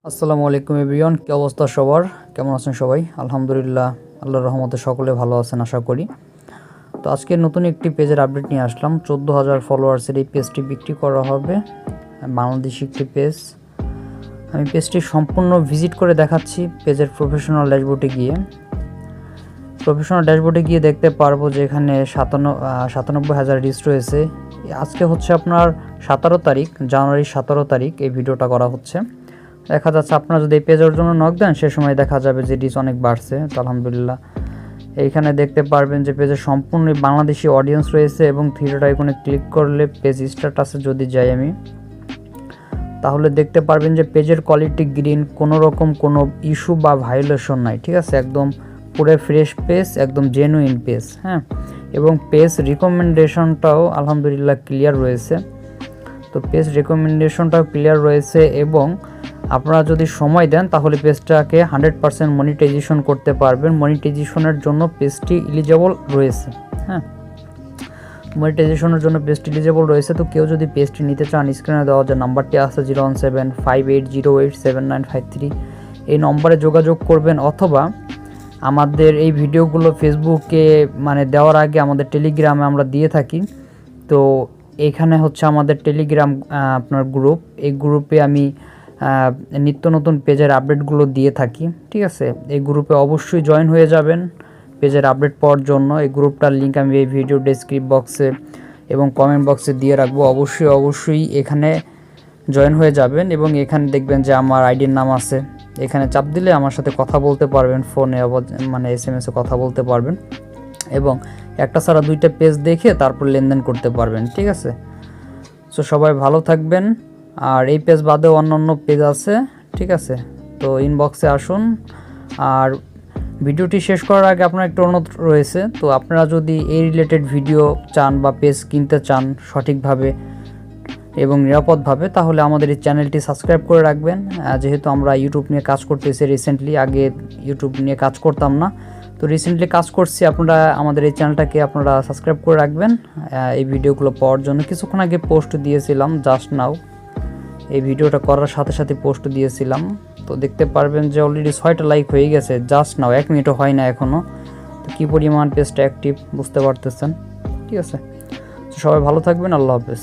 আসসালামু আলাইকুম এভরিওয়ান, কি অবস্থা সবার? কেমন আছেন সবাই? আলহামদুলিল্লাহ, আল্লাহর রহমতে সকলে ভালো আছেন আশা করি। তো আজকে নতুন একটি পেজের আপডেট নিয়ে আসলাম। 14,000 ফলোয়ার্সের এই পেজটি বিক্রি করা হবে, বাংলাদেশি একটি পেজ। আমি পেজটি সম্পূর্ণ ভিজিট করে দেখাচ্ছি। পেজের প্রফেশনাল ড্যাশবোর্ডে গিয়ে দেখতে পারবো যে এখানে 97,000 রিচ রয়েছে। আজকে হচ্ছে আপনার 17 তারিখ, জানুয়ারি 17 তারিখ এই ভিডিওটা করা হচ্ছে। দেখা যাচ্ছে আপনারা যদি এই পেজের জন্য নক দেন সে সময় দেখা যাবে যে রিচ অনেক বাড়ছে। তো আলহামদুলিল্লাহ, এইখানে দেখতে পারবেন যে পেজে সম্পূর্ণ বাংলাদেশি অডিয়েন্স রয়েছে এবং থ্রিডট আইকনে ক্লিক করলে পেজ স্ট্যাটাসে যদি যাই আমি, তাহলে দেখতে পারবেন যে পেজের কোয়ালিটি গ্রিন, কোনো রকম কোনো ইস্যু বা ভায়োলেশন নাই। ঠিক আছে, একদম পুরো ফ্রেশ পেজ, একদম জেনুইন পেজ। হ্যাঁ, এবং পেজ রিকমেন্ডেশনটাও আলহামদুলিল্লাহ ক্লিয়ার রয়েছে। তো পেজ রিকমেন্ডেশনটাও ক্লিয়ার রয়েছে এবং আপনারা যদি সময় দেন তাহলে পেজটাকে 100% মনিটাইজেশন করতে পারবেন। মনিটাইজেশনের জন্য পেজটি এলিজেবল রয়েছে। হ্যাঁ, মনিটাইজেশনের জন্য পেজটি এলিজেবল রয়েছে। তো কেউ যদি পেজটি নিতে চান, স্ক্রিনে দেওয়া যে নাম্বারটি আছে 01758087953, এই নম্বরে যোগাযোগ করবেন, অথবা আমাদের এই ভিডিওগুলো ফেসবুকে দেওয়ার আগে আমাদের টেলিগ্রামে আমরা দিয়ে থাকি। তো এখানে হচ্ছে আমাদের টেলিগ্রাম আপনার গ্রুপ, এই গ্রুপে আমি নিত্য নতুন পেজের আপডেটগুলো দিয়ে থাকি। ঠিক আছে, এই গ্রুপে অবশ্যই জয়েন হয়ে যাবেন পেজের আপডেট পাওয়ার জন্য। এই গ্রুপটার লিঙ্ক আমি এই ভিডিও ডেসক্রিপশন বক্সে এবং কমেন্ট বক্সে দিয়ে রাখবো। অবশ্যই এখানে জয়েন হয়ে যাবেন এবং এখানে দেখবেন যে আমার আইডির নাম আছে। এখানে চাপ দিলে আমার সাথে কথা বলতে পারবেন, ফোনে SMS-এ কথা বলতে পারবেন এবং একটা ছাড়া দুইটা পেজ দেখে তারপর লেনদেন করতে পারবেন। ঠিক আছে, সো সবাই ভালো থাকবেন। আর এই পেজ বাদেও অন্যান্য পেজ আছে। ঠিক আছে, তো ইনবক্সে আসুন। আর ভিডিওটি শেষ করার আগে আপনার একটা অনুরোধ রয়েছে, তো আপনারা যদি এই রিলেটেড ভিডিও চান বা পেজ কিনতে চান সঠিকভাবে এবং নিরাপদভাবে, তাহলে আমাদের এই চ্যানেলটি সাবস্ক্রাইব করে রাখবেন। যেহেতু আমরা ইউটিউব নিয়ে কাজ করতেছি রিসেন্টলি, আগে ইউটিউব নিয়ে কাজ করতাম না, তো রিসেন্টলি কাজ করছি। আপনারা আমাদের এই চ্যানেলটাকে আপনারা সাবস্ক্রাইব করে রাখবেন এই ভিডিওগুলো পাওয়ার জন্য। কিছুক্ষণ আগে পোস্ট দিয়েছিলাম, জাস্ট নাও এই ভিডিওটা করার সাথে সাথে পোস্ট দিয়েছিলাম। তো দেখতে পারবেন যে অলরেডি 6টা লাইক হয়ে গেছে, জাস্ট নাও, 1 মিনিটও হয় না এখনও। তো কী পরিমাণ পেজটা অ্যাক্টিভ বুঝতে পারতেছেন। ঠিক আছে, সবাই ভালো থাকবেন, আল্লাহ হাফেজ।